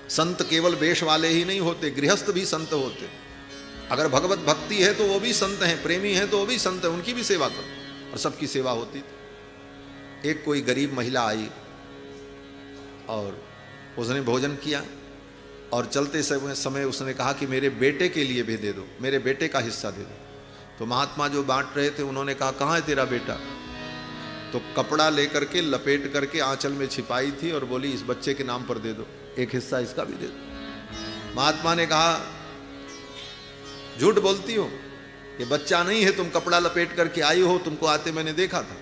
संत केवल वेश वाले ही नहीं होते, गृहस्थ भी संत होते। अगर भगवत भक्ति है तो वो भी संत हैं, प्रेमी हैं तो वो भी संत हैं, उनकी भी सेवा करो। और सबकी सेवा होती थी। एक कोई गरीब महिला आई और उसने भोजन किया और चलते समय उसने कहा कि मेरे बेटे के लिए भी दे दो, मेरे बेटे का हिस्सा दे दो। तो महात्मा जो बांट रहे थे उन्होंने कहा कहाँ है तेरा बेटा? तो कपड़ा लेकर के लपेट करके आंचल में छिपाई थी और बोली इस बच्चे के नाम पर दे दो, एक हिस्सा इसका भी दे दो। महात्मा ने कहा झूठ बोलती हो, ये बच्चा नहीं है, तुम कपड़ा लपेट करके आई हो, तुमको आते मैंने देखा था।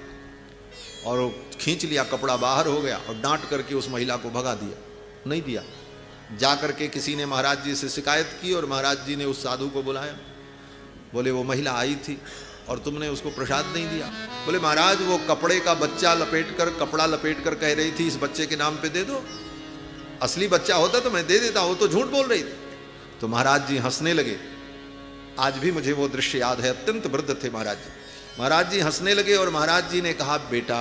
और वो खींच लिया, कपड़ा बाहर हो गया और डांट करके उस महिला को भगा दिया, नहीं दिया। जा करके किसी ने महाराज जी से शिकायत की और महाराज जी ने उस साधु को बुलाया। बोले वो महिला आई थी और तुमने उसको प्रसाद नहीं दिया। बोले महाराज वो कपड़े का बच्चा कपड़ा लपेट कर कह रही थी इस बच्चे के नाम पे दे दो, असली बच्चा होता तो मैं दे देता, वो तो झूठ बोल रही थी। तो महाराज जी हंसने लगे। आज भी मुझे वो दृश्य याद है, अत्यंत वृद्ध थे महाराज जी। महाराज जी हंसने लगे और महाराज जी ने कहा बेटा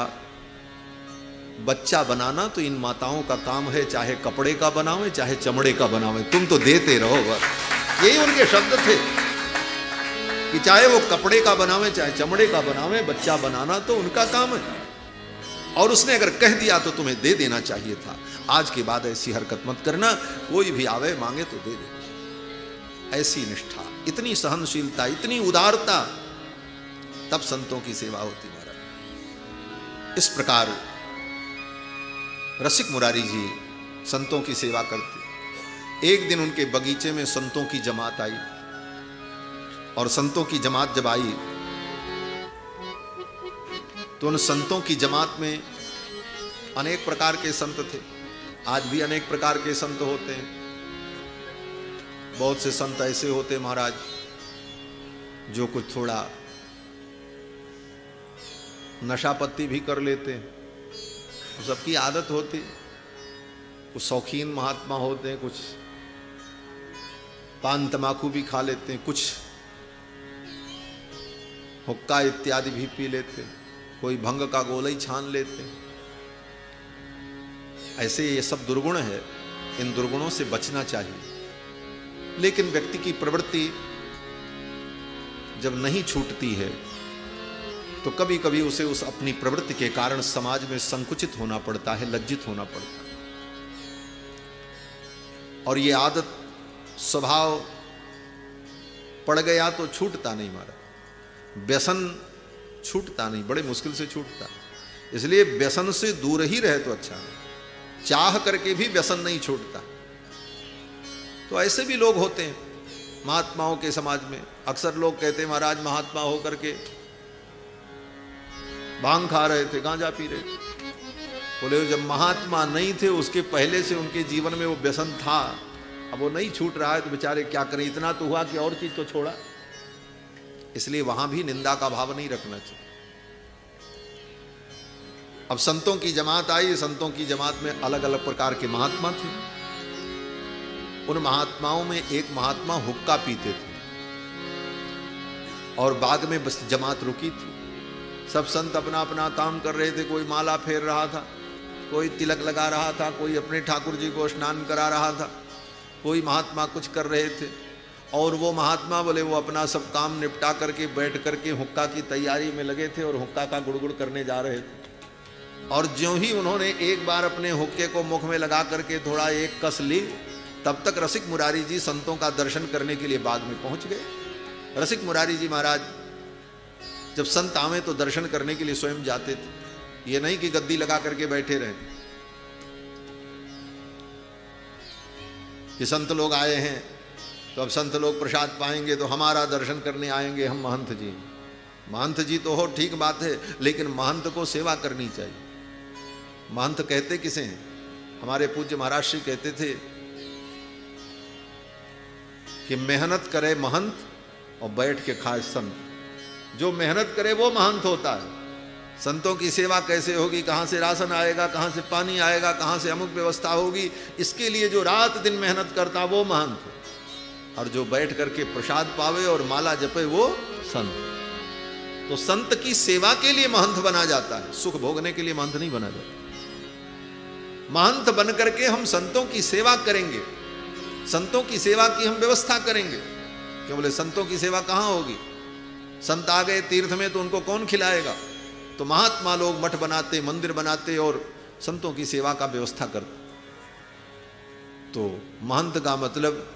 बच्चा बनाना तो इन माताओं का काम है, चाहे कपड़े का बनावे चाहे चमड़े का बनावे, तुम तो देते रहो बस। यही उनके शब्द थे कि चाहे वो कपड़े का बनावे चाहे चमड़े का बनावे, बच्चा बनाना तो उनका काम है। और उसने अगर कह दिया तो तुम्हें दे देना चाहिए था। आज के बाद ऐसी हरकत मत करना, कोई भी आवे मांगे तो दे दे। ऐसी निष्ठा, इतनी सहनशीलता, इतनी उदारता, तब संतों की सेवा होती महाराज। इस प्रकार रसिक मुरारी जी संतों की सेवा करते। एक दिन उनके बगीचे में संतों की जमात आई और संतों की जमात जब आई तो उन संतों की जमात में अनेक प्रकार के संत थे। आज भी अनेक प्रकार के संत होते हैं। बहुत से संत ऐसे होते महाराज जो कुछ थोड़ा नशा पत्ती भी कर लेते हैं, सबकी आदत होती। कुछ शौकीन महात्मा होते हैं, कुछ पान तमाकू भी खा लेते हैं, कुछ हुक्का इत्यादि भी पी लेते हैं, कोई भंग का गोला ही छान लेते हैं। ऐसे ये सब दुर्गुण है, इन दुर्गुणों से बचना चाहिए। लेकिन व्यक्ति की प्रवृत्ति जब नहीं छूटती है तो कभी कभी उसे उस अपनी प्रवृत्ति के कारण समाज में संकुचित होना पड़ता है, लज्जित होना पड़ता है। और ये आदत स्वभाव पड़ गया तो छूटता नहीं महाराज। व्यसन छूटता नहीं, बड़े मुश्किल से छूटता। इसलिए व्यसन से दूर ही रहे तो अच्छा है। चाह करके भी व्यसन नहीं छूटता। तो ऐसे भी लोग होते हैं महात्माओं के समाज में। अक्सर लोग कहते हैं महाराज महात्मा होकर के भांग खा रहे थे, गांजा पी रहे थे। बोले जब महात्मा नहीं थे उसके पहले से उनके जीवन में वो व्यसन था, अब वो नहीं छूट रहा है तो बेचारे क्या करें। इतना तो हुआ कि और चीज तो छोड़ा। इसलिए वहां भी निंदा का भाव नहीं रखना चाहिए। अब संतों की जमात आई। संतों की जमात में अलग अलग प्रकार के महात्मा थे। उन महात्माओं में एक महात्मा हुक्का पीते थे और बाद में बस जमात रुकी थी। सब संत अपना अपना काम कर रहे थे। कोई माला फेर रहा था, कोई तिलक लगा रहा था, कोई अपने ठाकुर जी को स्नान करा रहा था, कोई महात्मा कुछ कर रहे थे। और वो महात्मा बोले वो अपना सब काम निपटा करके बैठ करके हुक्का की तैयारी में लगे थे और हुक्का का गुड़गुड़ करने जा रहे थे। और ज्यों ही उन्होंने एक बार अपने हुक्के को मुख में लगा करके थोड़ा एक कस ली, तब तक रसिक मुरारी जी संतों का दर्शन करने के लिए बाग में पहुंच गए। रसिक मुरारी जी महाराज जब संत आवे तो दर्शन करने के लिए स्वयं जाते थे। ये नहीं कि गद्दी लगा करके बैठे रहे कि संत लोग आए हैं तो अब संत लोग प्रसाद पाएंगे तो हमारा दर्शन करने आएंगे हम महंत जी। महंत जी तो हो ठीक बात है, लेकिन महंत को सेवा करनी चाहिए। महंत कहते किसे हैं? हमारे पूज्य महाराज श्री कहते थे कि मेहनत करे महंत और बैठ के खाए संत। जो मेहनत करे वो महंत होता है। संतों की सेवा कैसे होगी, कहाँ से राशन आएगा, कहाँ से पानी आएगा, कहाँ से अमुक व्यवस्था होगी, इसके लिए जो रात दिन मेहनत करता वो महंत है। और जो बैठ करके प्रसाद पावे और माला जपे वो संत। तो संत की सेवा के लिए महंत बना जाता है, सुख भोगने के लिए महंत नहीं बना जाता। महंत बन करके हम संतों की सेवा करेंगे, संतों की सेवा की हम व्यवस्था करेंगे। क्यों बोले संतों की सेवा कहाँ होगी? संत आ गए तीर्थ में तो उनको कौन खिलाएगा? तो महात्मा लोग मठ बनाते, मंदिर बनाते और संतों की सेवा का व्यवस्था करते। तो महंत का मतलब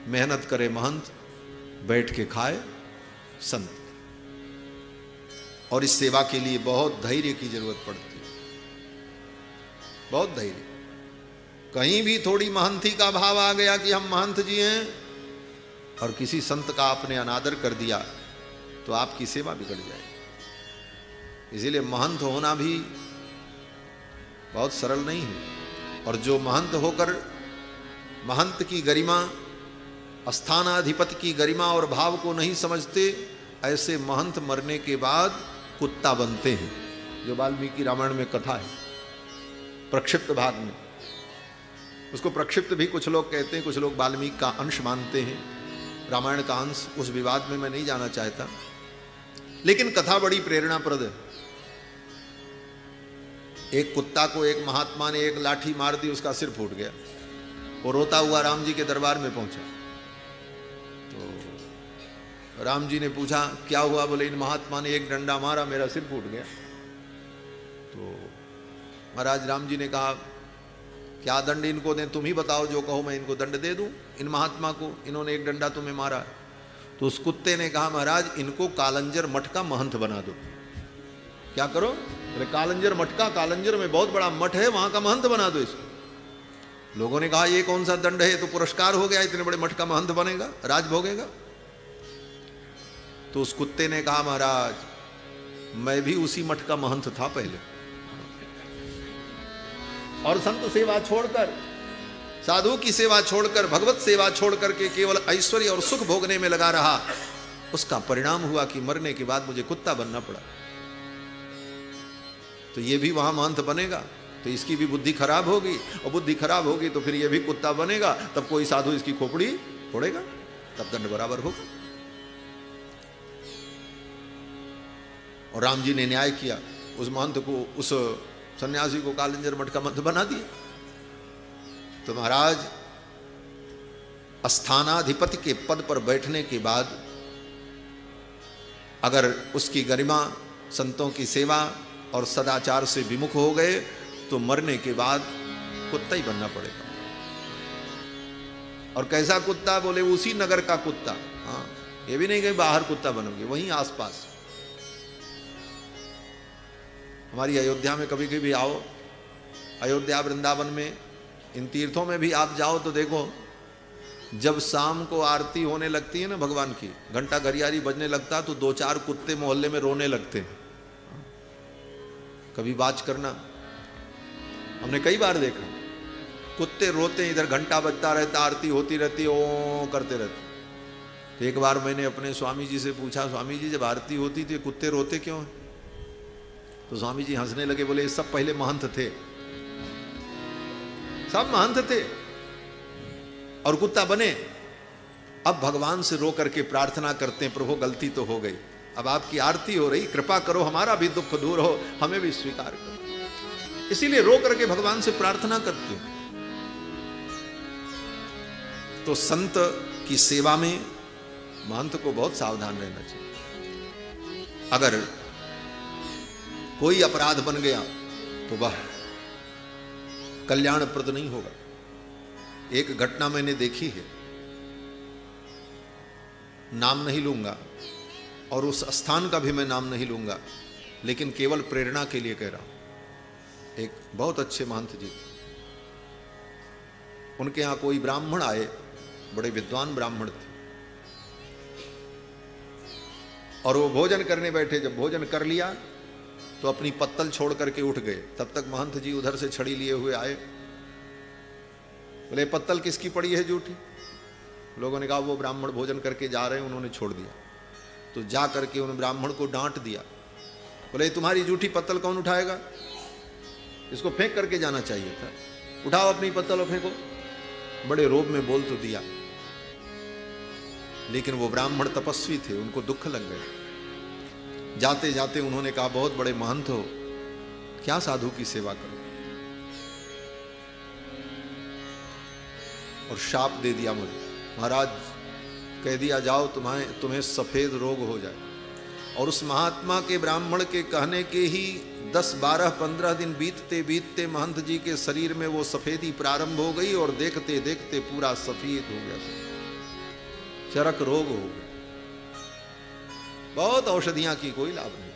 मेहनत करे महंत, बैठ के खाए संत। और इस सेवा के लिए बहुत धैर्य की जरूरत पड़ती है, बहुत धैर्य। कहीं भी थोड़ी महंती का भाव आ गया कि हम महंत जी हैं और किसी संत का आपने अनादर कर दिया तो आपकी सेवा बिगड़ जाएगी। इसीलिए महंत होना भी बहुत सरल नहीं है। और जो महंत होकर महंत की गरिमा, स्थानाधिपति की गरिमा और भाव को नहीं समझते, ऐसे महंत मरने के बाद कुत्ता बनते हैं। जो वाल्मीकि रामायण में कथा है, प्रक्षिप्त भाग में, उसको प्रक्षिप्त भी कुछ लोग कहते हैं, कुछ लोग वाल्मीकि का अंश मानते हैं, रामायण का अंश। उस विवाद में मैं नहीं जाना चाहता, लेकिन कथा बड़ी प्रेरणाप्रद है। एक कुत्ता को एक महात्मा ने एक लाठी मार दी, उसका सिर फूट गया। वो रोता हुआ राम जी के दरबार में पहुंचा। तो राम जी ने पूछा क्या हुआ? बोले इन महात्मा ने एक डंडा मारा, मेरा सिर फूट गया। तो महाराज राम जी ने कहा क्या दंड इनको दें? तुम ही बताओ, जो कहो मैं इनको दंड दे दूं इन महात्मा को, इन्होंने एक डंडा तुम्हें मारा। तो उस कुत्ते ने कहा महाराज इनको कालंजर मठ का महंत बना दो। क्या करो? बोले कालंजर मठ का, कालंजर में बहुत बड़ा मठ है, वहां का महंत बना दो इसको। लोगों ने कहा ये कौन सा दंड है? तो पुरस्कार हो गया, इतने बड़े मठ का महंत बनेगा, राज भोगेगा। तो उस कुत्ते ने कहा महाराज मैं भी उसी मठ का महंत था पहले, और संत सेवा छोड़कर, साधु की सेवा छोड़कर, भगवत सेवा छोड़कर के केवल ऐश्वर्य और सुख भोगने में लगा रहा। उसका परिणाम हुआ कि मरने के बाद मुझे कुत्ता बनना पड़ा। तो ये भी वहां महंत बनेगा तो इसकी भी बुद्धि खराब होगी, और बुद्धि खराब होगी तो फिर ये भी कुत्ता बनेगा। तब कोई साधु इसकी खोपड़ी फोड़ेगा, तब दंड बराबर होगा। और राम जी ने न्याय किया, उस महंत को, उस सन्यासी को कालंजर मठ का महंत बना दिया। तो महाराज स्थानाधिपति के पद पर बैठने के बाद अगर उसकी गरिमा, संतों की सेवा और सदाचार से विमुख हो गए तो मरने के बाद कुत्ता ही बनना पड़ेगा। और कैसा कुत्ता? बोले उसी नगर का कुत्ता। हाँ, ये भी नहीं कहीं बाहर कुत्ता बनोगे, वहीं आसपास। हमारी अयोध्या में कभी कभी आओ, अयोध्या वृंदावन में, इन तीर्थों में भी आप जाओ तो देखो, जब शाम को आरती होने लगती है ना भगवान की, घंटा घरियारी बजने लगता तो 2-4 कुत्ते मोहल्ले में रोने लगते हैं। कभी बात करना, हमने कई बार देखा कुत्ते रोते हैं, इधर घंटा बजता रहता, आरती होती रहती, ओ करते रहते। तो एक बार मैंने अपने स्वामी जी से पूछा, स्वामी जी जब आरती होती तो ये कुत्ते रोते क्यों हैं? तो स्वामी जी हंसने लगे, बोले सब पहले महंत थे, सब महंत थे और कुत्ता बने। अब भगवान से रो करके प्रार्थना करते हैं, प्रभु गलती तो हो गई, अब आपकी आरती हो रही, कृपा करो, हमारा भी दुख दूर हो, हमें भी स्वीकार करो। इसीलिए रो करके भगवान से प्रार्थना करते हैं। तो संत की सेवा में महंत को बहुत सावधान रहना चाहिए। अगर कोई अपराध बन गया तो वह कल्याणप्रद नहीं होगा। एक घटना मैंने देखी है, नाम नहीं लूंगा और उस स्थान का भी मैं नाम नहीं लूंगा, लेकिन केवल प्रेरणा के लिए कह रहा हूं। एक बहुत अच्छे महंत जी, उनके यहां कोई ब्राह्मण आए, बड़े विद्वान ब्राह्मण थे, और वो भोजन करने बैठे। जब भोजन कर लिया तो अपनी पत्तल छोड़ करके उठ गए। तब तक महंत जी उधर से छड़ी लिए हुए आए। बोले पत्तल किसकी पड़ी है जूठी? लोगों ने कहा वो ब्राह्मण भोजन करके जा रहे हैं, उन्होंने छोड़ दिया। तो जा करके उन ब्राह्मण को डांट दिया। बोले तुम्हारी जूठी पत्तल कौन उठाएगा? इसको फेंक करके जाना चाहिए था, उठाओ अपनी पत्तल और फेंको। बड़े रोब में बोल तो दिया, लेकिन वो ब्राह्मण तपस्वी थे, उनको दुख लग गए। जाते जाते उन्होंने कहा बहुत बड़े महंत हो, क्या साधु की सेवा करो, और शाप दे दिया मुझे, महाराज कह दिया जाओ तुम्हें सफेद रोग हो जाए। और उस महात्मा के ब्राह्मण के कहने के ही 10, 12, 15 दिन बीतते बीतते महंत जी के शरीर में वो सफेदी प्रारंभ हो गई और देखते देखते पूरा सफेद हो गया, चरक रोग हो गया। बहुत औषधियां की, कोई लाभ नहीं।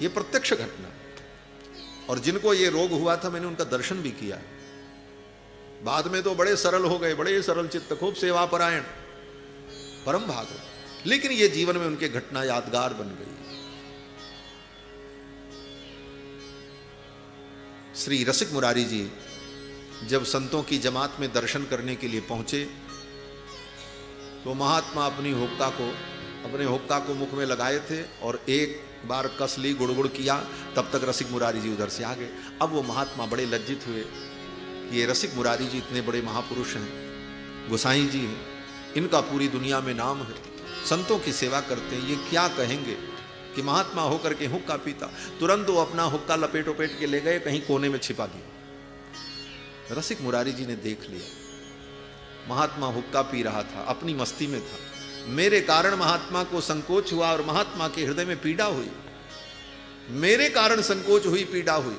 ये प्रत्यक्ष घटना। और जिनको ये रोग हुआ था मैंने उनका दर्शन भी किया। बाद में तो बड़े सरल हो गए, बड़े सरल चित्त, खूब सेवा परायण, परम भागवत। लेकिन ये जीवन में उनके घटना यादगार बन गई। श्री रसिक मुरारी जी जब संतों की जमात में दर्शन करने के लिए पहुंचे तो महात्मा अपने हुक्का को मुख में लगाए थे और एक बार कस ली, गुड़गुड़ किया, तब तक रसिक मुरारी जी उधर से आ गए। अब वो महात्मा बड़े लज्जित हुए कि ये रसिक मुरारी जी इतने बड़े महापुरुष हैं, गोसाई जी हैं, इनका पूरी दुनिया में नाम है, संतों की सेवा करते हैं, ये क्या कहेंगे कि महात्मा होकर के हुक्का पीता। तुरंत वो अपना हुक्का लपेट उपेट के ले गए, कहीं कोने में छिपा दिया। रसिक मुरारी जी ने देख लिया, महात्मा हुक्का पी रहा था, अपनी मस्ती में था। मेरे कारण महात्मा को संकोच हुआ और महात्मा के हृदय में पीड़ा हुई, मेरे कारण संकोच हुई, पीड़ा हुई।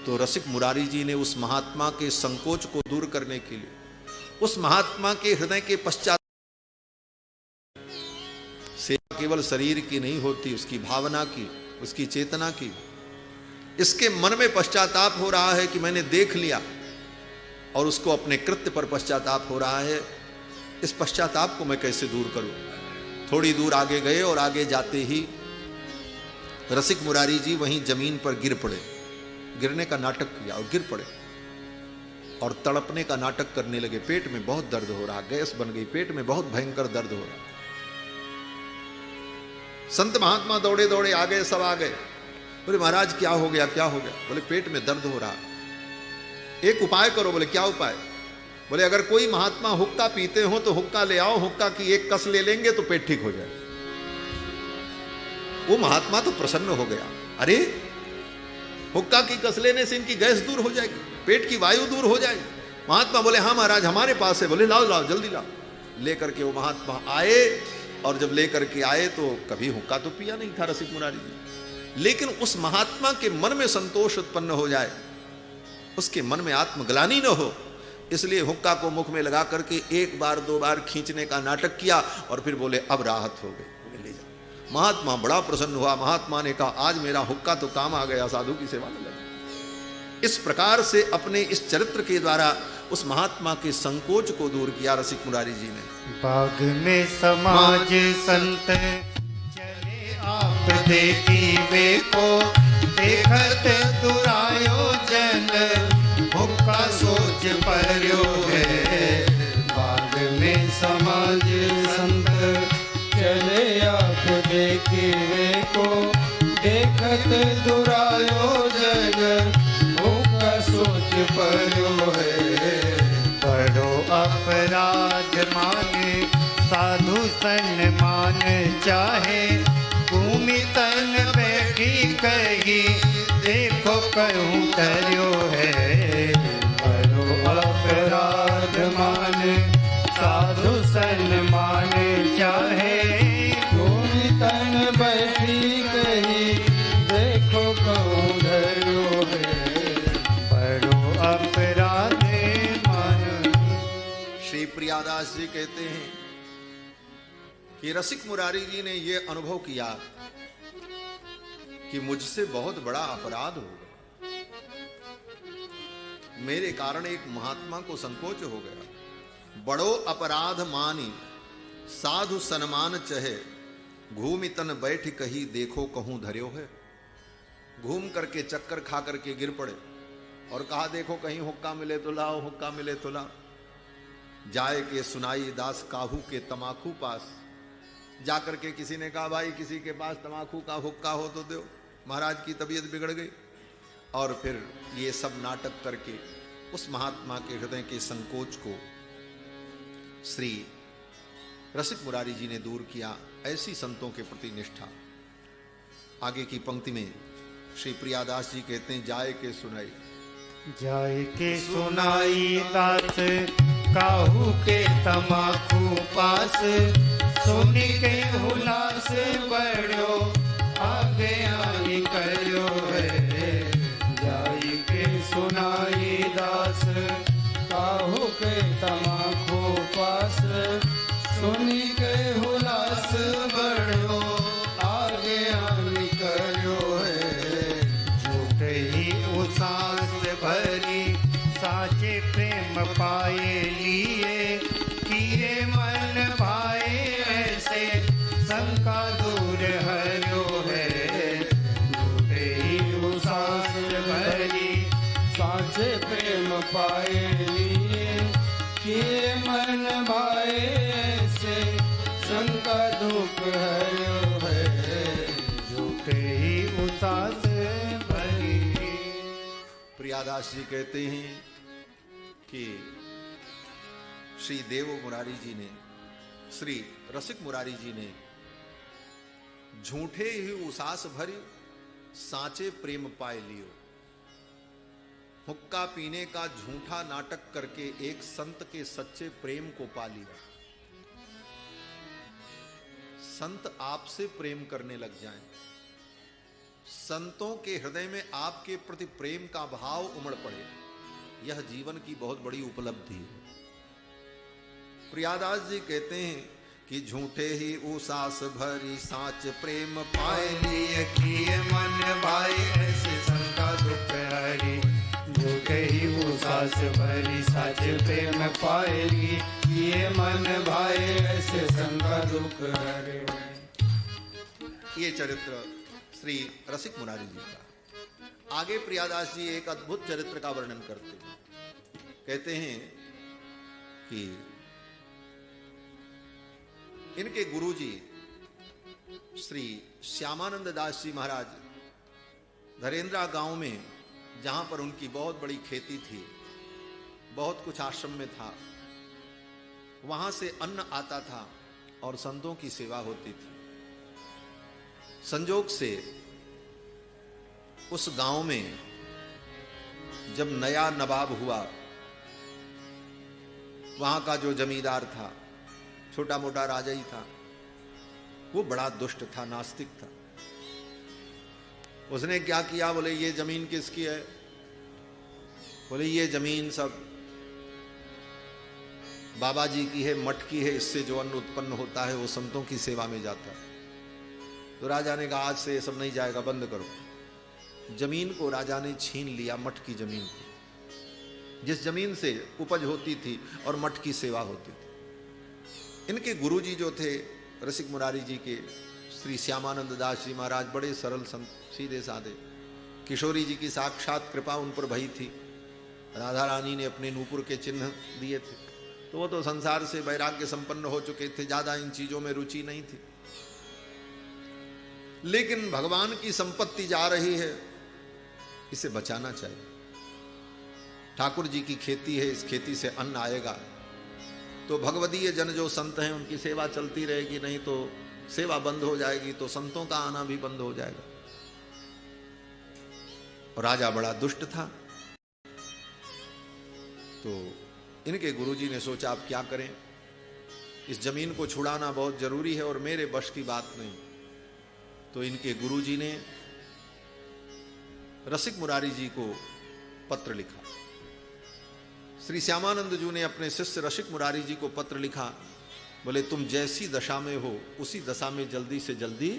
तो रसिक मुरारी जी ने उस महात्मा के संकोच को दूर करने के लिए, उस महात्मा के हृदय के पश्चात, सेवा केवल शरीर की नहीं होती, उसकी भावना की, उसकी चेतना की। इसके मन में पश्चाताप हो रहा है कि मैंने देख लिया, और उसको अपने कृत्य पर पश्चाताप हो रहा है। इस पश्चाताप को मैं कैसे दूर करूं? थोड़ी दूर आगे गए और आगे जाते ही रसिक मुरारी जी वहीं जमीन पर गिर पड़े, गिरने का नाटक किया और गिर पड़े और तड़पने का नाटक करने लगे। पेट में बहुत दर्द हो रहा, गैस बन गई, पेट में बहुत भयंकर दर्द हो रहा। संत महात्मा दौड़े दौड़े आ गए, सब आ गए। बोले महाराज क्या हो गया, क्या हो गया? बोले पेट में दर्द हो रहा, एक उपाय करो। बोले क्या उपाय? बोले अगर कोई महात्मा हुक्का पीते हो तो हुक्का ले आओ, हुक्का की एक कस ले लेंगे तो पेट ठीक हो जाए। वो महात्मा तो प्रसन्न हो गया, अरे हुक्का की कस लेने से इनकी गैस दूर हो जाएगी, पेट की वायु दूर हो जाएगी। महात्मा बोले हाँ महाराज हमारे पास है। बोले लाओ लाओ जल्दी लाओ। लेकर के वो महात्मा आए, और जब लेकर के आए तो कभी हुक्का तो पिया नहीं था रसिक मुरारी जी, लेकिन उस महात्मा के मन में संतोष उत्पन्न हो जाए, उसके मन में आत्मग्लानि न हो, इसलिए हुक्का को मुख में लगा करके एक बार दो बार खींचने का नाटक किया और फिर बोले अब राहत हो गई, ले जाओ। महात्मा बड़ा प्रसन्न हुआ। महात्मा ने कहा आज मेरा हुक्का तो काम आ गया, साधु की सेवा में लगा। इस प्रकार से अपने इस चरित्र के द्वारा उस महात्मा के संकोच को दूर किया रसिक मुरारी जी ने। बाग में समाज संत चले आप देखी वे को, देखत दुरायोजन हुक्का सोच पर्यो है। बाग में समाज संत चले आप देखी वे को, देखत दुरायोजन हुक्का सोच पर्यो है। बड़ो अपराध माने साधु सन्मान चाहे, भूमि तन बैठी कही देखो कहूँ करो है। बड़ो अपराध माने साधु सन्मान चाहे, भूमि तन बैठी कही देखो कहूँ धरो है। बड़ो अपराध श्री प्रियादास जी कहते हैं कि रसिक मुरारी जी ने यह अनुभव किया कि मुझसे बहुत बड़ा अपराध हो गया, मेरे कारण एक महात्मा को संकोच हो गया। बड़ो अपराध मानी साधु सन्मान चहे, घूमि तन बैठ कही देखो कहूं धर्यो है। घूम करके चक्कर खा करके गिर पड़े और कहा देखो कहीं हुक्का मिले तो लाओ, हुक्का मिले तो लाओ। जाए के सुनाई दास काहू के तमाकू पास, जाकर के किसी ने कहा भाई किसी के पास तमाकू का हुक्का हो तो दो। महाराज की तबीयत बिगड़ गई और फिर ये सब नाटक करके उस महात्मा के हृदय के संकोच को श्री रसिक मुरारी जी ने दूर किया। ऐसी संतों के प्रति निष्ठा। आगे की पंक्ति में श्री प्रियादास जी कहते हैं जाए के सुनाई, जाय के सुनाई दास काहू के तमाकू पास, सुन के हुलास बड़ो आगे आनी करो है। जाई के सुनाई दास काहू के तमाकू पास, सुनी के हुलास बड़ो आगे आनी करो है। झूठ ही उसास भरी साचे प्रेम पाए लिए, किए मन भाए ऐसे शंका दूर हरो है। झूठ ही उसास भरी साचे प्रेम पाए लिए, किए मन भाए से शंका दुख हरो है। झूठ ही उसास भरी। प्रियादास जी कहते हैं कि श्री देव मुरारी जी ने, श्री रसिक मुरारी जी ने झूठे ही उसास भरी साचे प्रेम पाए लियो। हुक्का पीने का झूठा नाटक करके एक संत के सच्चे प्रेम को पा लिया। संत आपसे प्रेम करने लग जाएं, संतों के हृदय में आपके प्रति प्रेम का भाव उमड़ पड़े, यह जीवन की बहुत बड़ी उपलब्धि है। प्रियादास जी कहते हैं कि झूठे ही उसास भरी साच प्रेम पाए लिए, किए मन भाई ऐसे शंका दुख हरी। झूठे ही उसास भरी साचे प्रेम पाए लिए, किए मन भाए ऐसे शंका दुख हरे। ये चरित्र श्री रसिक मुरारी जी का। आगे प्रियादास जी एक अद्भुत चरित्र का वर्णन करते हैं। कहते हैं कि इनके गुरुजी श्री श्यामानंद दास जी महाराज धरेंद्रा गांव में, जहां पर उनकी बहुत बड़ी खेती थी, बहुत कुछ आश्रम में था, वहां से अन्न आता था और संतों की सेवा होती थी। संजोग से उस गांव में जब नया नवाब हुआ, वहां का जो जमींदार था, छोटा मोटा राजा ही था, वो बड़ा दुष्ट था, नास्तिक था। उसने क्या किया, बोले ये जमीन किसकी है? बोले ये जमीन सब बाबा जी की है, मठ की है, इससे जो अन्न उत्पन्न होता है वो संतों की सेवा में जाता है। तो राजा ने कहा आज से ये सब नहीं जाएगा, बंद करो। जमीन को राजा ने छीन लिया, मठ की जमीन को, जिस जमीन से उपज होती थी और मठ की सेवा होती थी। इनके गुरुजी जो थे रसिक मुरारी जी के, श्री श्यामानंद दास जी महाराज, बड़े सरल संत, सीधे साधे। किशोरी जी की साक्षात कृपा उन पर भई थी। राधा रानी ने अपने नूपुर के चिन्ह दिए थे, तो वो तो संसार से वैराग्य संपन्न हो चुके थे, ज्यादा इन चीजों में रुचि नहीं थी। लेकिन भगवान की संपत्ति जा रही है, इसे बचाना चाहिए। ठाकुर जी की खेती है, इस खेती से अन्न आएगा, तो भगवदीय जन जो संत हैं उनकी सेवा चलती रहेगी, नहीं तो सेवा बंद हो जाएगी, तो संतों का आना भी बंद हो जाएगा। और राजा बड़ा दुष्ट था, तो इनके गुरुजी ने सोचा अब क्या करें, इस जमीन को छुड़ाना बहुत जरूरी है और मेरे बश की बात नहीं। तो इनके गुरुजी ने रसिक मुरारी जी को पत्र लिखा। श्री श्यामानंद जी ने अपने शिष्य रसिक मुरारी जी को पत्र लिखा, बोले तुम जैसी दशा में हो उसी दशा में जल्दी से जल्दी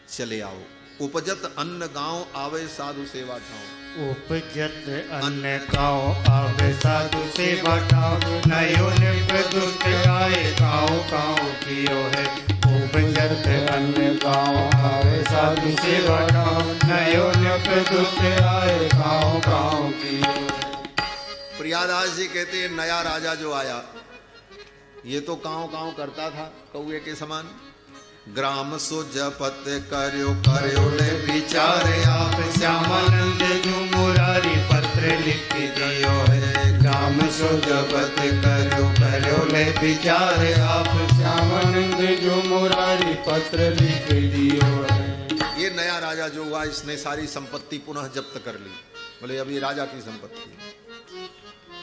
चले आओ। उपजत अन्न गांव आवे साधु सेवा ठाव। उपजत अन्न गाँव आवे साधु सेवा ठाव। नयो निपदुत आए गाँव गाँव कियो है। उपजत अन्न गाँव आवे साधु सेवा ठाव। नयो निपदुत आए गाँव गाँव कियो है। प्रियादास जी कहते हैं नया राजा जो आया, ये तो काँव काँव करता था कौए के समान। ग्राम सो जपत करो करो ले विचारे आप। श्यामानंद जो मुरारी पत्र लिख दियो है। ग्राम सो जपत करो करो ले विचारे आप। श्यामानंद जो मुरारी पत्र लिख दियो है। ये नया राजा जो हुआ, इसने सारी संपत्ति पुनः जब्त कर ली। बोले अब ये राजा की संपत्ति है।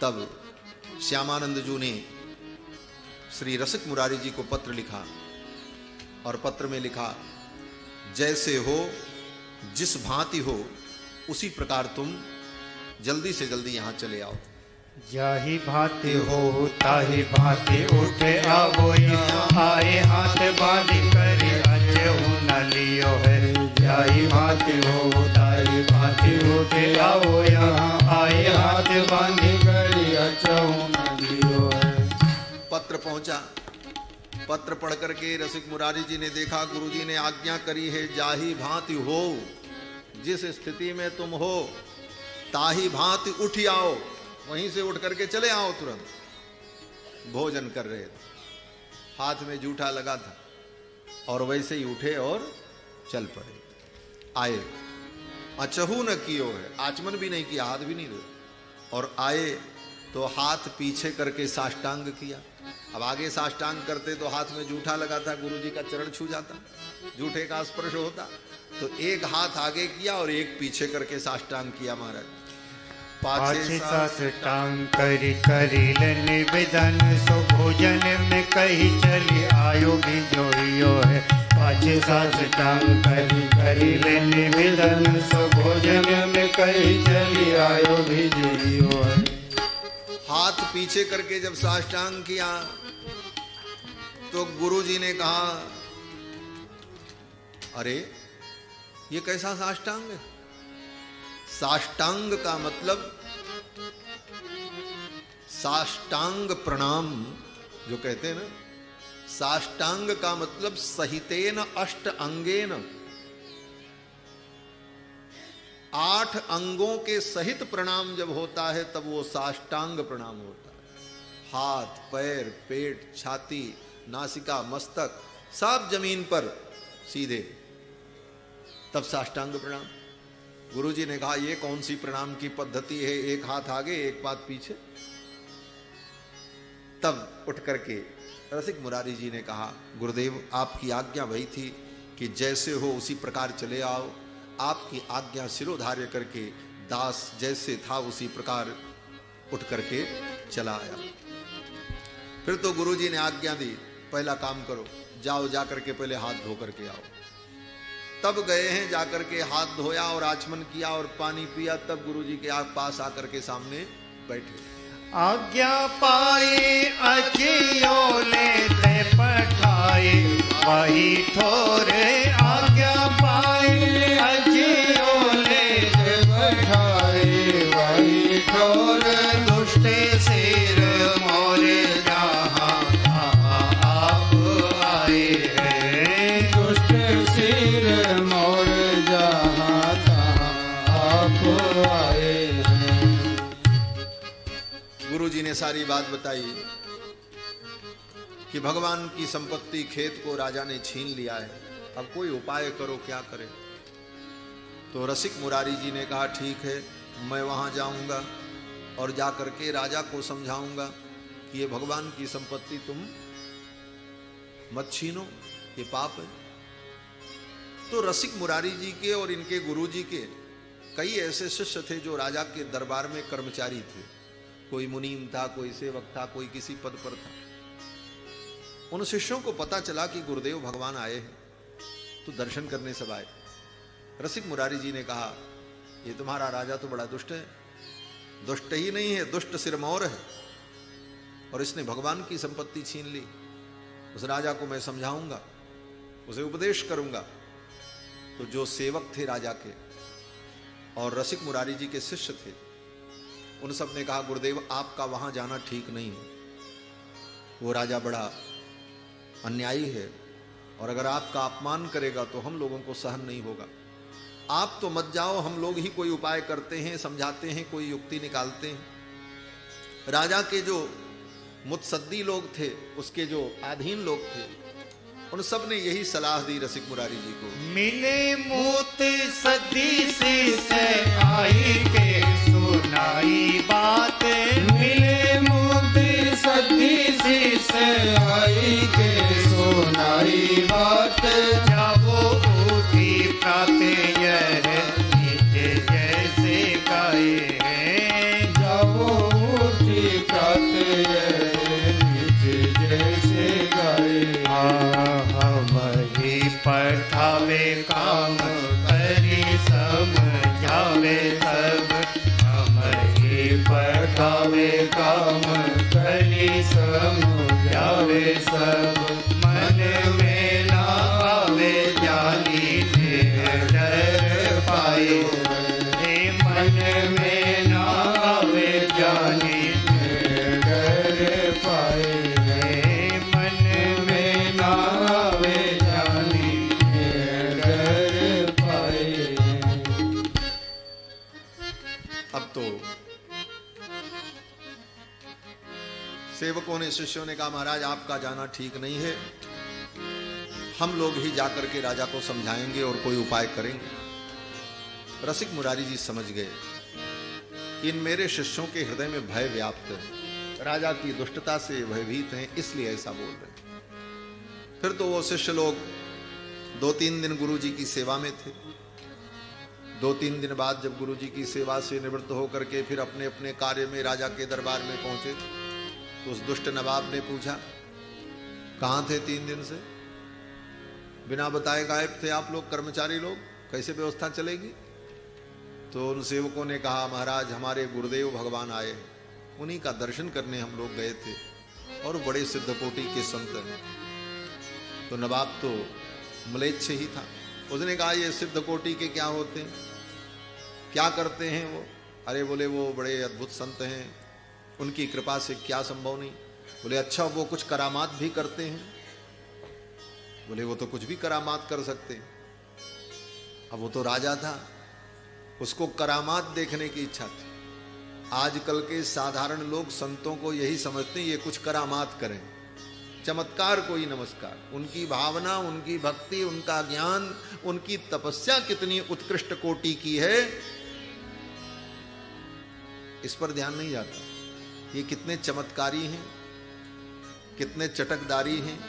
तब श्यामानंद जी ने श्री रसिक मुरारी जी को पत्र लिखा और पत्र में लिखा, जैसे हो जिस भांति हो उसी प्रकार तुम जल्दी से जल्दी यहाँ चले आओ। जाही भांति हो ताही भांति उठे आओ यहाँ, आए हाथ बांधी कर अजहु न लियो है। जाही भांति हो ताही भांति उठे आओ यहाँ, आए हाथ बांधी कर अजहु न लियो है। पत्र पहुंचा। पत्र पढ़ करके रसिक मुरारी जी ने देखा गुरुजी ने आज्ञा करी है, जाही भांति हो, जिस स्थिति में तुम हो ताही भांति उठ आओ। वहीं से उठ करके चले आओ तुरंत। भोजन कर रहे थे, हाथ में जूठा लगा था और वैसे ही उठे और चल पड़े। आए, अचहु न कियो है, आचमन भी नहीं किया, हाथ भी नहीं धोए। और आए तो हाथ पीछे करके साष्टांग किया। अब आगे साष्टांग करते तो हाथ में जूठा लगा था, गुरुजी का चरण छू जाता, जूठे का स्पर्श होता। तो एक हाथ आगे किया और एक पीछे करके साष्टांग किया महाराज। पाछे साष्टांग करी करील निवेदन, सो भोजन में कही चली आयो भी जोइयो है। पाछे साष्टांग करी करील निवेदन, सो भोजन में कही चली आयो भी जोइयो है। हाथ पीछे करके जब साष्टांग किया तो गुरुजी ने कहा, अरे ये कैसा साष्टांग है? साष्टांग का मतलब साष्टांग प्रणाम जो कहते हैं ना, साष्टांग का मतलब सहितेन अष्ट अंगेन, 8 अंगों के सहित प्रणाम जब होता है तब वो साष्टांग प्रणाम होता है। हाथ, पैर, पेट, छाती, नासिका, मस्तक सब जमीन पर सीधे, तब साष्टांग प्रणाम। गुरुजी ने कहा ये कौन सी प्रणाम की पद्धति है, एक हाथ आगे एक पाद पीछे। तब उठ करके रसिक मुरारी जी ने कहा, गुरुदेव आपकी आज्ञा वही थी कि जैसे हो उसी प्रकार चले आओ। आपकी आज्ञा सिरोधार्य करके दास जैसे था उसी प्रकार उठ करके चला आया। फिर तो गुरुजी ने आज्ञा दी, पहला काम करो, जाओ जा करके पहले हाथ धो करके आओ। तब गए हैं, जाकर के हाथ धोया और आचमन किया और पानी पिया। तब गुरुजी के पास आकर के सामने बैठे। आज्ञा पाई अजियो ले पठाए वही ठोरे। आज्ञा पाई अजियो ले पठाए वही ठोरे। दुष्ट सिर मोरे जहाँ आप आए हैं। दुष्ट सिर मोरे जहाँ आप आए हैं। गुरुजी ने सारी बात बताई कि भगवान की संपत्ति खेत को राजा ने छीन लिया है, अब कोई उपाय करो, क्या करें। तो रसिक मुरारी जी ने कहा ठीक है, मैं वहां जाऊंगा और जाकर के राजा को समझाऊंगा कि ये भगवान की संपत्ति तुम मत छीनो, ये पाप है। तो रसिक मुरारी जी के और इनके गुरुजी के कई ऐसे शिष्य थे जो राजा के दरबार में कर्मचारी थे। कोई मुनीम था, कोई सेवक था, कोई किसी पद पर था। उन शिष्यों को पता चला कि गुरुदेव भगवान आए हैं, तो दर्शन करने सब आए। रसिक मुरारी जी ने कहा, ये तुम्हारा राजा तो बड़ा दुष्ट है। दुष्ट ही नहीं है, दुष्ट सिरमौर है, और इसने भगवान की संपत्ति छीन ली। उस राजा को मैं समझाऊंगा, उसे उपदेश करूंगा। तो जो सेवक थे राजा के और रसिक मुरारी जी के शिष्य थे, उन सब ने कहा, गुरुदेव आपका वहां जाना ठीक नहीं है। वो राजा बड़ा अन्यायी है और अगर आपका अपमान करेगा तो हम लोगों को सहन नहीं होगा। आप तो मत जाओ, हम लोग ही कोई उपाय करते हैं, समझाते हैं, कोई युक्ति निकालते हैं। राजा के जो मुत्सद्दी लोग थे, उसके जो अधीन लोग थे, उन सब ने यही सलाह दी रसिक मुरारी जी को। मिले मूत सदी से आई के सुनाई बात। मिले मूत सदी से आई के सुनाई बात। जाओ उठी प्राते यह जैसे गाए काम कली समुझावे सब मन में ना आवे ज्ञानी डर पाए मन में ना आवे ज्ञानी डर पाए मन में ना आवे ज्ञानी डर पाए। अब तो सेवकों ने शिष्यों ने कहा महाराज आपका जाना ठीक नहीं है, हम लोग ही जाकर के राजा को समझाएंगे और कोई उपाय करेंगे। रसिक मुरारी जी समझ गए कि इन मेरे शिष्यों के हृदय में भय व्याप्त है, राजा की दुष्टता से भयभीत हैं, इसलिए ऐसा बोल रहे हैं। फिर तो वो शिष्य लोग 2-3 दिन गुरु जी की सेवा में थे। 2-3 दिन बाद जब गुरु जी की सेवा से निवृत्त होकर के फिर अपने अपने कार्य में राजा के दरबार में पहुंचे तो उस दुष्ट नवाब ने पूछा कहाँ थे 3 दिन से, बिना बताए गायब थे आप लोग, कर्मचारी लोग, कैसे व्यवस्था चलेगी? तो उन सेवकों ने कहा महाराज हमारे गुरुदेव भगवान आए, उन्हीं का दर्शन करने हम लोग गए थे और बड़े सिद्ध कोटि के संत हैं। तो नवाब तो म्लेच्छ ही था, उसने कहा ये सिद्ध कोटि के क्या होते हैं, क्या करते हैं वो? अरे बोले वो बड़े अद्भुत संत हैं, उनकी कृपा से क्या संभव नहीं। बोले अच्छा वो कुछ करामात भी करते हैं? बोले वो तो कुछ भी करामात कर सकते हैं। अब वो तो राजा था, उसको करामात देखने की इच्छा थी। आजकल के साधारण लोग संतों को यही समझते हैं ये कुछ करामात करें, चमत्कार कोई नमस्कार। उनकी भावना, उनकी भक्ति, उनका ज्ञान, उनकी तपस्या कितनी उत्कृष्ट कोटि की है, इस पर ध्यान नहीं जाता। ये कितने चमत्कारी हैं, कितने चटकदारी हैं,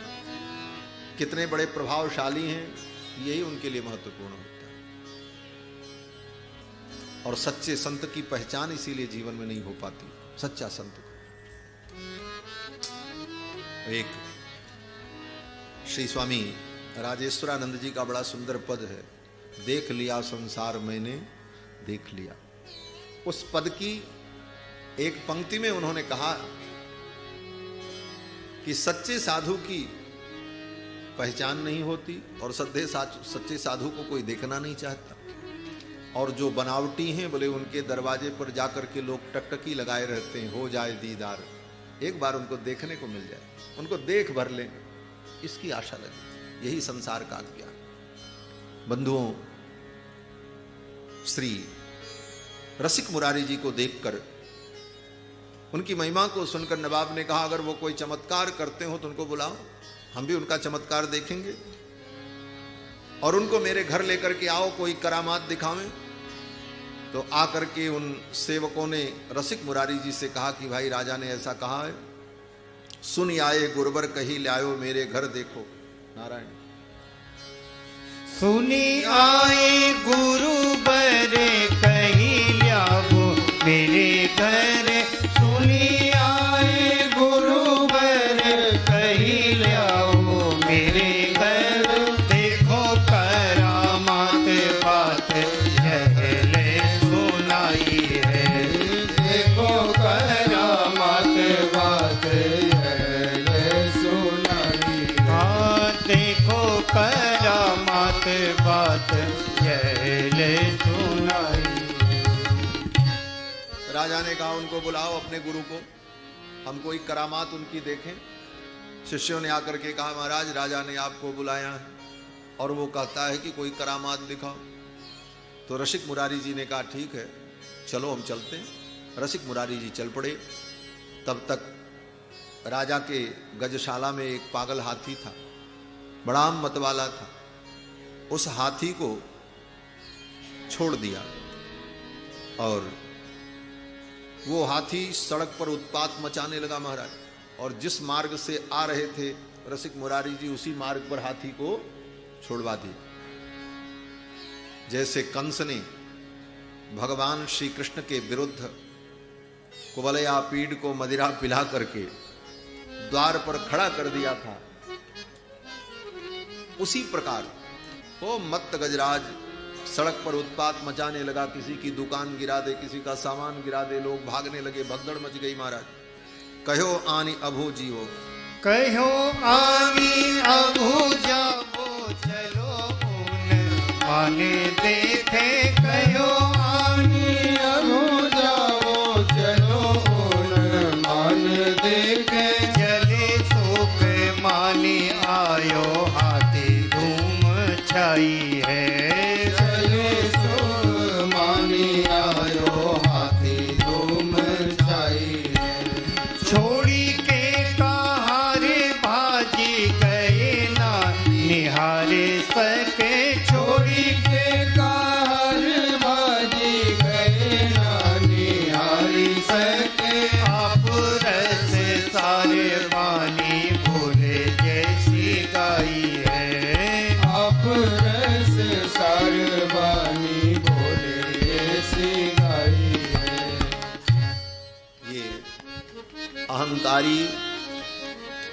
कितने बड़े प्रभावशाली हैं, यही उनके लिए महत्वपूर्ण होता है। और सच्चे संत की पहचान इसीलिए जीवन में नहीं हो पाती। सच्चा संत एक श्री स्वामी राजेश्वरानंद जी का बड़ा सुंदर पद है, देख लिया संसार मैंने देख लिया। उस पद की एक पंक्ति में उन्होंने कहा कि सच्चे साधु की पहचान नहीं होती और सच्चे साधु को कोई देखना नहीं चाहता, और जो बनावटी हैं बोले उनके दरवाजे पर जाकर के लोग टकटकी लगाए रहते हैं, हो जाए दीदार, एक बार उनको देखने को मिल जाए, उनको देख भर लें, इसकी आशा लगी। यही संसार का ज्ञान। बंधुओं, श्री रसिक मुरारी जी को देखकर, उनकी महिमा को सुनकर नवाब ने कहा अगर वो कोई चमत्कार करते हो तो उनको बुलाओ, हम भी उनका चमत्कार देखेंगे, और उनको मेरे घर लेकर के आओ, कोई करामात दिखावें। तो आकर के उन सेवकों ने रसिक मुरारी जी से कहा कि भाई राजा ने ऐसा कहा है, सुन आए गुरुवर कही लायो मेरे घर देखो। नारायण। सुनी आए गुरुवर कही लाओ मेरे घर, सुनी आए गुरुवर कही लाओ मेरे घर, देखो करामात बात यहले सुनाई है, देखो करामात बात यहले सुनाई, हाँ देखो करामात बात यहले सुनाई। राजा ने कहा उनको बुलाओ अपने गुरु को, हम कोई करामात उनकी देखें। शिष्यों ने आकर के कहा महाराज राजा ने आपको बुलाया है और वो कहता है कि कोई करामात दिखाओ। तो रसिक मुरारी जी ने कहा ठीक है चलो हम चलते हैं। रसिक मुरारी जी चल पड़े। तब तक राजा के गजशाला में एक पागल हाथी था, बड़ा मतवाला था। उस हाथी को छोड़ दिया और वो हाथी सड़क पर उत्पात मचाने लगा महाराज, और जिस मार्ग से आ रहे थे रसिक मुरारी जी उसी मार्ग पर हाथी को छोड़वा दिया। जैसे कंस ने भगवान श्री कृष्ण के विरुद्ध कुवलया पीड़ को मदिरा पिला करके द्वार पर खड़ा कर दिया था, उसी प्रकार वो मत्त गजराज सड़क पर उत्पात मचाने लगा, किसी की दुकान गिरा दे, किसी का सामान गिरा दे, लोग भागने लगे, भगदड़ मच गई महाराज। कहो आनी अभो जीवो, कहो आनी अभू जाओ चलो उन माने देखे। कहो आनी अभो जाओ चलो उन मान देखे। चले सुख मानी आयो हाथी धूम छाई है। चले सो मानी आयो हाथी धूम छाई है। छोड़ी के कहारे भाजी गए ना निहारे सके। छोड़ी के कार बाजी गए ना निहारी सके। आप रस सारे पानी भूले जैसी गाई है। आप रस सारवानी बोले ऐसी गाई है। ये अहंकारी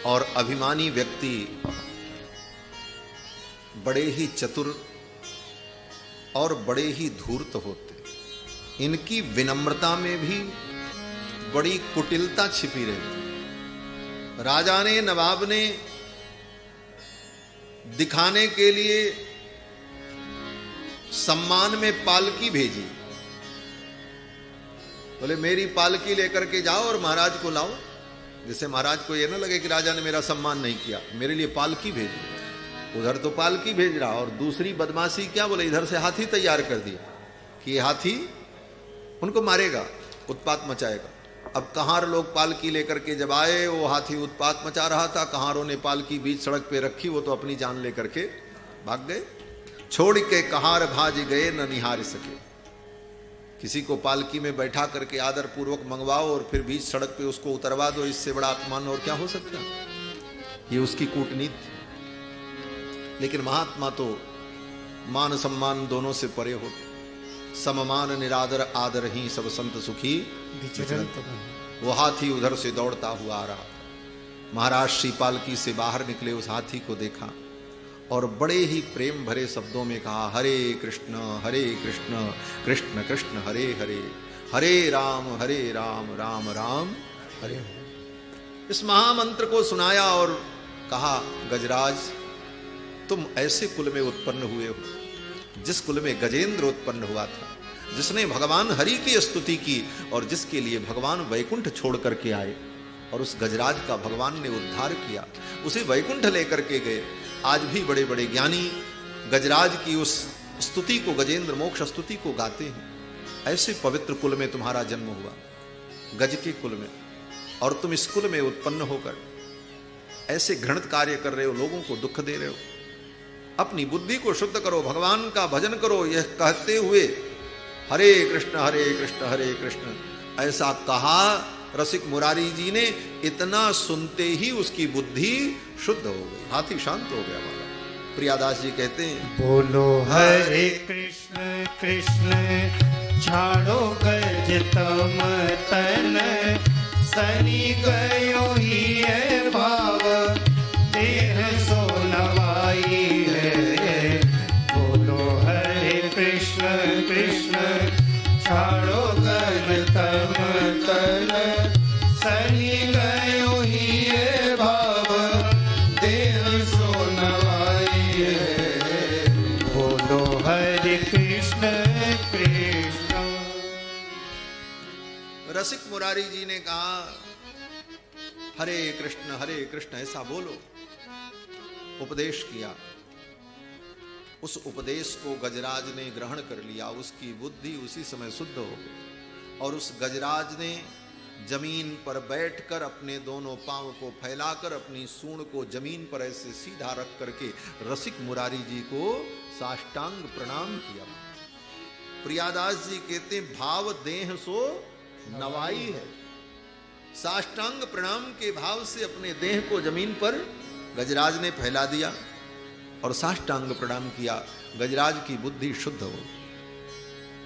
और अभिमानी व्यक्ति बड़े ही चतुर और बड़े ही धूर्त होते। इनकी विनम्रता में भी बड़ी कुटिलता छिपी रहती। राजा ने, नवाब ने दिखाने के लिए सम्मान में पालकी भेजी। बोले मेरी पालकी लेकर के जाओ और महाराज को लाओ, जिससे महाराज को यह ना लगे कि राजा ने मेरा सम्मान नहीं किया, मेरे लिए पालकी भेजी। उधर तो पालकी भेज रहा, और दूसरी बदमाशी क्या, बोले इधर से हाथी तैयार कर दिया कि ये हाथी उनको मारेगा, उत्पात मचाएगा। अब कहार लोग पालकी लेकर के जब आए, वो हाथी उत्पात मचा रहा था। कहारों ने पालकी बीच सड़क पे रखी, वो तो अपनी जान लेकर के भाग गए। छोड़ के कहार भाज गए न निहार सके। किसी को पालकी में बैठा करके आदर पूर्वक मंगवाओ और फिर बीच सड़क पे उसको उतरवा दो, इससे बड़ा अपमान और क्या हो सकता है। ये उसकी कूटनीति। लेकिन महात्मा तो मान सम्मान दोनों से परे होते। सममान निरादर आदर ही सब संत सुखी विचरंत वो हाथी उधर से दौड़ता हुआ आ रहा था। महाराज श्री पालकी से बाहर निकले, उस हाथी को देखा और बड़े ही प्रेम भरे शब्दों में कहा, हरे कृष्ण कृष्ण कृष्ण हरे हरे, हरे राम राम राम हरे हरे। इस महामंत्र को सुनाया और कहा, गजराज तुम ऐसे कुल में उत्पन्न हुए हो जिस कुल में गजेंद्र उत्पन्न हुआ था, जिसने भगवान हरि की स्तुति की और जिसके लिए भगवान वैकुंठ छोड़ करके आए और उस गजराज का भगवान ने उद्धार किया, उसे वैकुंठ लेकर के गए। आज भी बड़े बड़े ज्ञानी गजराज की उस स्तुति को, गजेंद्र मोक्ष स्तुति को गाते हैं। ऐसे पवित्र कुल में तुम्हारा जन्म हुआ, गज के कुल में, और तुम इस कुल में उत्पन्न होकर ऐसे घृणित कार्य कर रहे हो, लोगों को दुख दे रहे हो। अपनी बुद्धि को शुद्ध करो, भगवान का भजन करो। यह कहते हुए हरे कृष्ण हरे कृष्ण ऐसा कहा रसिक मुरारी जी ने। इतना सुनते ही उसकी बुद्धि शुद्ध हो गई, हाथी शांत हो गया। हमारा प्रियादास जी कहते हैं, बोलो हरे कृष्ण कृष्ण छाड़ो गज तम तन, सनी गयो ही है भाव देह सो नवाई है। बोलो हरे कृष्ण कृष्ण छाड़ो गज तम तन, सनी गयो ही है भाव देह सो नवाई है। बोलो हरे कृष्ण कृष्ण। रसिक मुरारी जी ने कहा, हरे कृष्ण ऐसा बोलो, उपदेश किया। उस उपदेश को गजराज ने ग्रहण कर लिया, उसकी बुद्धि उसी समय शुद्ध हो गई और उस गजराज ने जमीन पर बैठकर अपने दोनों पांव को फैलाकर अपनी सूंड को जमीन पर ऐसे सीधा रख करके रसिक मुरारी जी को साष्टांग प्रणाम किया। प्रियादास जी कहते हैं, भाव देह सो नवाई है। साष्टांग प्रणाम के भाव से अपने देह को जमीन पर गजराज ने फैला दिया और साष्टांग प्रणाम किया। गजराज की बुद्धि शुद्ध हो।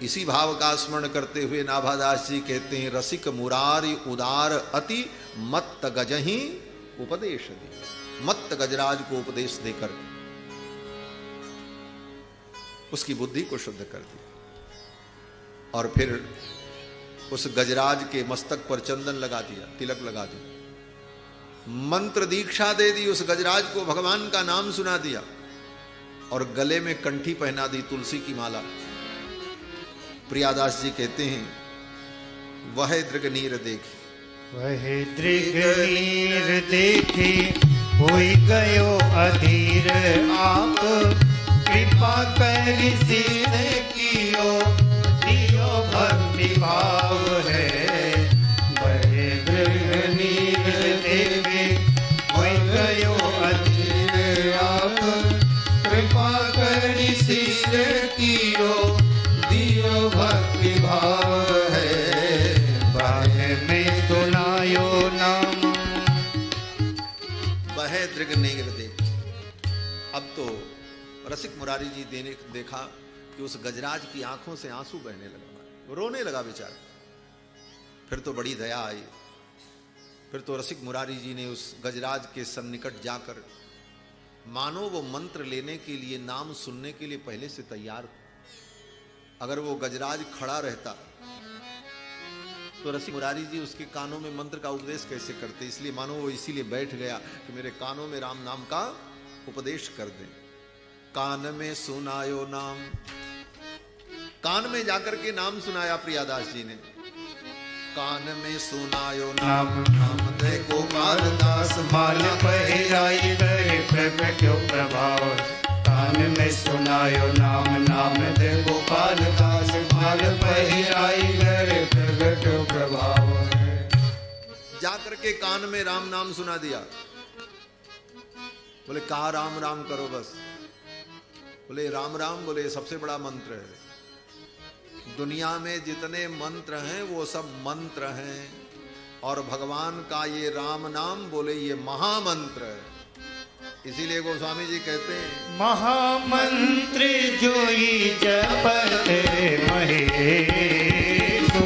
इसी भाव का स्मरण करते हुए नाभादास जी कहते हैं, रसिक मुरारी उदार अति मत्त गजही उपदेश दी। मत्त गजराज को उपदेश देकर उसकी बुद्धि को शुद्ध कर दिया और फिर उस गजराज के मस्तक पर चंदन लगा दिया, तिलक लगा दिया। मंत्र दीक्षा दे दी, उस गजराज को भगवान का नाम सुना दिया और गले में कंठी पहना दी तुलसी की माला। प्रियादास जी कहते हैं वह दृगनीर देखी, वह दृगनीर देखी हुई गयो अधीर, आप कृपा करि सीधे कियो दियो भक्ति भाव है। वह दृगनीर देखी हुई गयो अधीर, आप कृपा करि सीधे कियो दियो भक्ति भाव है। बाह में सुनायो नाम, वह दृगनीर देखी। अब तो रसिक मुरारी जी देखा कि उस गजराज की आंखों से आंसू बहने लगा, वो रोने लगा बेचारा। फिर तो बड़ी दया आई, फिर तो रसिक मुरारी जी ने उस गजराज के सन्निकट जाकर, मानो वो मंत्र लेने के लिए, नाम सुनने के लिए पहले से तैयार हो। अगर वो गजराज खड़ा रहता तो रसिक मुरारी जी उसके कानों में मंत्र का उपदेश कैसे करते, इसलिए मानो वो इसीलिए बैठ गया कि मेरे कानों में राम नाम का उपदेश कर दें। कान में सुनायो नाम, कान में जाकर के नाम सुनाया प्रियादास जी ने। कान में सुनायो नाम, नाम दे गोपाल दास, माल पहिराई करे प्रगट्यो प्रभाव। कान में सुनायो नाम, नाम दे गोपाल दास, माल पहिराई करे प्रगट्यो प्रभाव। जाकर के कान में राम नाम सुना दिया। बोले कहा राम राम करो बस। बोले राम राम, बोले सबसे बड़ा मंत्र है। दुनिया में जितने मंत्र हैं वो सब मंत्र हैं, और भगवान का ये राम नाम बोले ये महामंत्र है। इसीलिए गोस्वामी जी कहते हैं महामंत्र जोई जपत महेशो,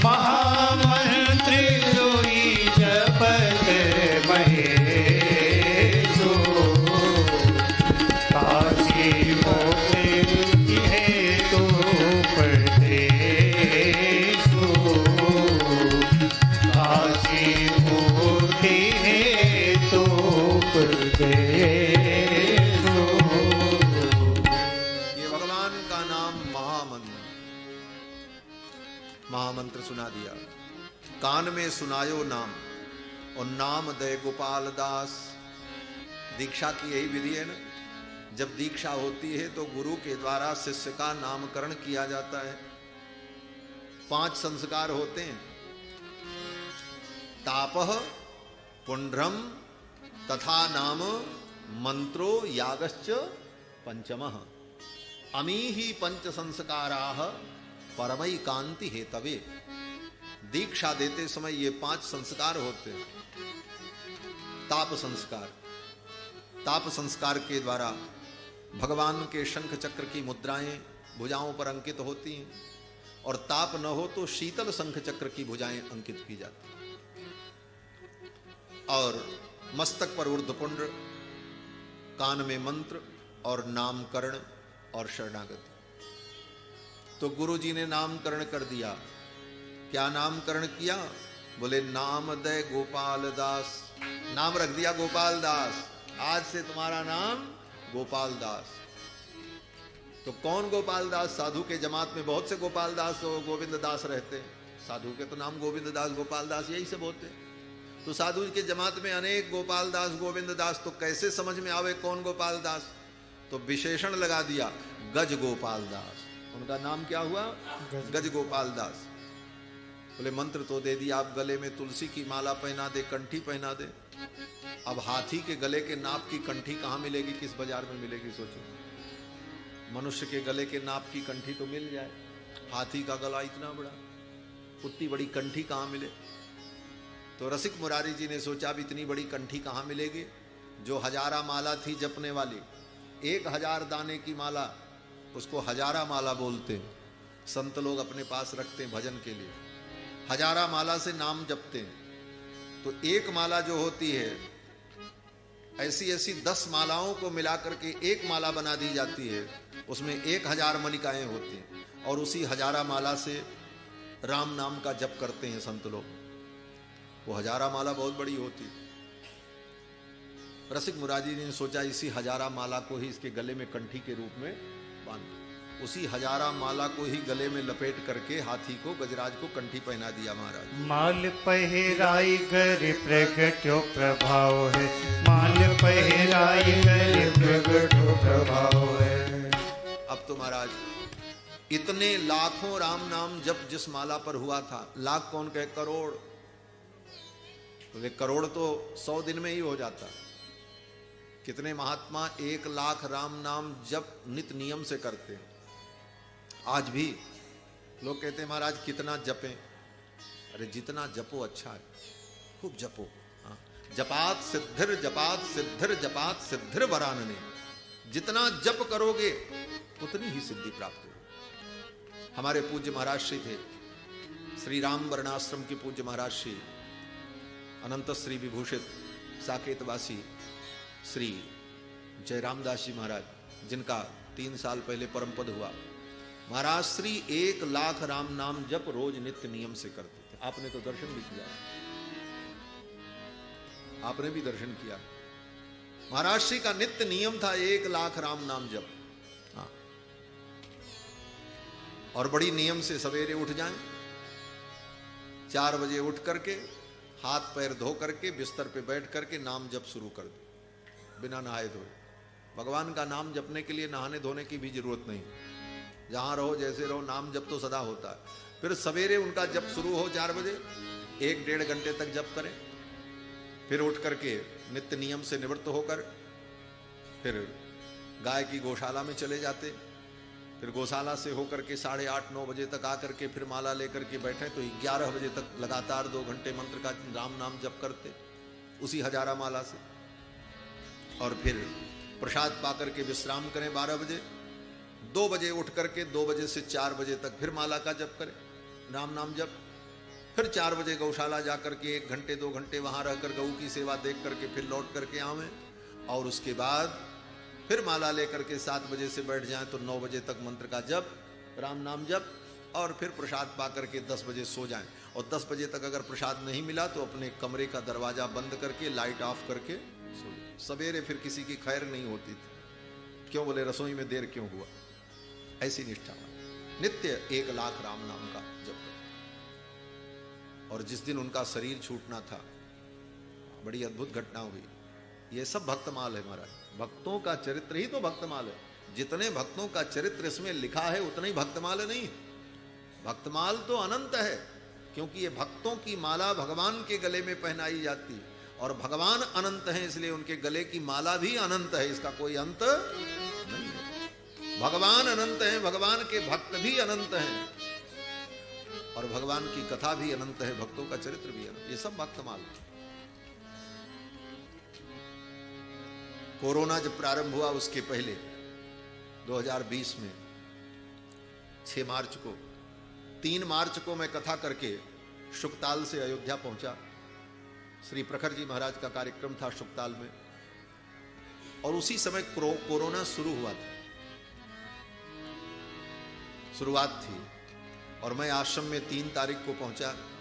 महामंत्र जोई जपत महेशो। काशी मोक्ष हेतु उपदेशो, काशी मोक्ष हेतु उपदेशो। ये भगवान का नाम महामंत्र, महामंत्र सुना दिया। कान में सुनायो नाम, और नाम दे गोपाल दास। दीक्षा की यही विधि है ना, जब दीक्षा होती है तो गुरु के द्वारा शिष्य का नामकरण किया जाता है। 5 संस्कार होते हैं, तापः, पुंड्रम तथा नाम मंत्रो यागश्च पंचमः। अमीहि पंच संस्काराः परमई कांति हेतवे। दीक्षा देते समय ये 5 संस्कार होते हैं। ताप संस्कार, ताप संस्कार के द्वारा भगवान के शंख चक्र की मुद्राएं भुजाओं पर अंकित होती हैं, और ताप न हो तो शीतल शंख चक्र की भुजाएं अंकित की जाती हैं। और मस्तक पर ऊर्ध्वपुंड, कान में मंत्र और नामकरण और शरणागति। तो गुरु जी ने नामकरण कर दिया। क्या नामकरण किया? बोले नाम दे गोपाल दास। नाम रख दिया गोपाल दास, आज से तुम्हारा नाम गोपाल दास। तो कौन गोपाल दास? साधु के जमात में बहुत से गोपाल दास और गोविंद दास रहते हैं। साधु के तो नाम गोविंद दास, गोपाल दास यही सब होते। तो साधु के जमात में अनेक गोपाल दास, गोविंद दास। तो कैसे समझ में आवे कौन गोपाल दास? तो विशेषण लगा दिया गज गोपाल दास। उनका नाम क्या हुआ? गज गोपाल दास। बोले मंत्र तो दे दिया, आप गले में तुलसी की माला पहना दे, कंठी पहना दे। अब हाथी के गले के नाप की कंठी कहाँ मिलेगी, किस बाजार में मिलेगी? सोचो, मनुष्य के गले के नाप की कंठी तो मिल जाए, हाथी का गला इतना बड़ा, उतनी बड़ी कंठी कहाँ मिले? तो रसिक मुरारी जी ने सोचा अब इतनी बड़ी कंठी कहाँ मिलेगी? जो हजारा माला थी जपने वाली, 1000 दाने की माला, उसको हजारा माला बोलते हैं। संत लोग अपने पास रखते हैं भजन के लिए, हजारा माला से नाम जपते हैं। तो एक माला जो होती है, ऐसी ऐसी 10 मालाओं को मिलाकर के एक माला बना दी जाती है, उसमें 1000 मणिकाएं होती हैं, और उसी हजारा माला से राम नाम का जप करते हैं संत लोग। वो हजारा माला बहुत बड़ी होती। रसिक मुरारी जी ने सोचा इसी हजारा माला को ही इसके गले में कंठी के रूप में बांध, उसी हजारा माला को ही गले में लपेट करके हाथी को, गजराज को कंठी पहना दिया महाराज। माल पहराई कर प्रगट्यो प्रभाव है, माल पहराई कर प्रगट्यो प्रभाव है। अब तो महाराज इतने लाखों राम नाम जप जिस माला पर हुआ था, लाख कौन कहे, करोड़, तो वे करोड़ तो 100 दिन में ही हो जाता। कितने महात्मा 1 लाख राम नाम जप नित नियम से करते हैं। आज भी लोग कहते हैं महाराज कितना जपें, अरे जितना जपो अच्छा है, खूब जपो। हाँ, जपात सिद्धिर जपात सिद्धिर जपात सिद्धिर वरानने, जितना जप करोगे उतनी ही सिद्धि प्राप्त होगी। हमारे पूज्य महाराज श्री थे, श्री राम वर्णाश्रम के पूज्य महाराज श्री अनंत श्री विभूषित साकेतवासी श्री जयरामदास जी महाराज, जिनका 3 साल पहले परम पद हुआ। महाराज श्री 1 लाख राम नाम जप रोज नित्य नियम से करते थे। आपने तो दर्शन भी किया, आपने भी दर्शन किया। महाराज श्री का नित्य नियम था 1 लाख राम नाम जप। हाँ, और बड़ी नियम से सवेरे उठ जाएं, 4 बजे उठ करके हाथ पैर धो करके बिस्तर पे बैठ करके नाम जप शुरू कर दे, बिना नहाए धोए। भगवान का नाम जपने के लिए नहाने धोने की भी जरूरत नहीं, जहां रहो जैसे रहो, नाम जप तो सदा होता है। फिर सवेरे उनका जप शुरू हो 4 बजे, 1-1.5 घंटे तक जप करें। फिर उठ करके नित्य नियम से निवृत्त होकर फिर गाय की गौशाला में चले जाते। फिर गौशाला से होकर के 8:30-9 बजे तक आकर के फिर माला लेकर के बैठे तो 11 बजे तक लगातार 2 घंटे मंत्र का राम नाम जप करते उसी हजारा माला से। और फिर प्रसाद पाकर के विश्राम करें 12 बजे, 2 बजे उठ करके 2 बजे से 4 बजे तक फिर माला का जप करें, राम नाम जप। फिर 4 बजे गौशाला जाकर के 1 घंटे 2 घंटे वहां रहकर गऊ की सेवा देख करके फिर लौट करके आवें। और उसके बाद फिर माला लेकर के 7 बजे से बैठ जाएं तो 9 बजे तक मंत्र का जप, राम नाम जप। और फिर प्रसाद पाकर के 10 बजे सो जाएं। और 10 बजे तक अगर प्रसाद नहीं मिला तो अपने कमरे का दरवाजा बंद करके लाइट ऑफ करके सो जाएं। सवेरे फिर किसी की खैर नहीं होती थी, क्यों बोले रसोई में देर क्यों हुआ। ऐसी निष्ठा, नित्य 1 लाख राम नाम का जप। और जिस दिन उनका शरीर छूटना था, बड़ी अद्भुत घटना हुई। ये सब भक्तमाल है महाराज, भक्तों का चरित्र ही तो भक्तमाल है। जितने भक्तों का चरित्र इसमें लिखा है उतना ही भक्तमाल नहीं। भक्तमाल तो अनंत है, क्योंकि ये भक्तों की माला भगवान के गले में पहनाई जाती है। और भगवान अनंत हैं, इसलिए उनके गले की माला भी अनंत है, इसका कोई अंत नहीं है। भगवान अनंत हैं, भगवान के भक्त भी अनंत हैं, और भगवान की कथा भी अनंत है, भक्तों का चरित्र भी अनंत। ये सब भक्तमाल है। कोरोना जब प्रारंभ हुआ उसके पहले 2020 में 6 मार्च को, 3 मार्च को मैं कथा करके शुकताल से अयोध्या पहुंचा। श्री प्रखर जी महाराज का कार्यक्रम था शुकताल में, और उसी समय कोरोना शुरू हुआ था, शुरुआत थी। और मैं आश्रम में 3 तारीख को पहुंचा।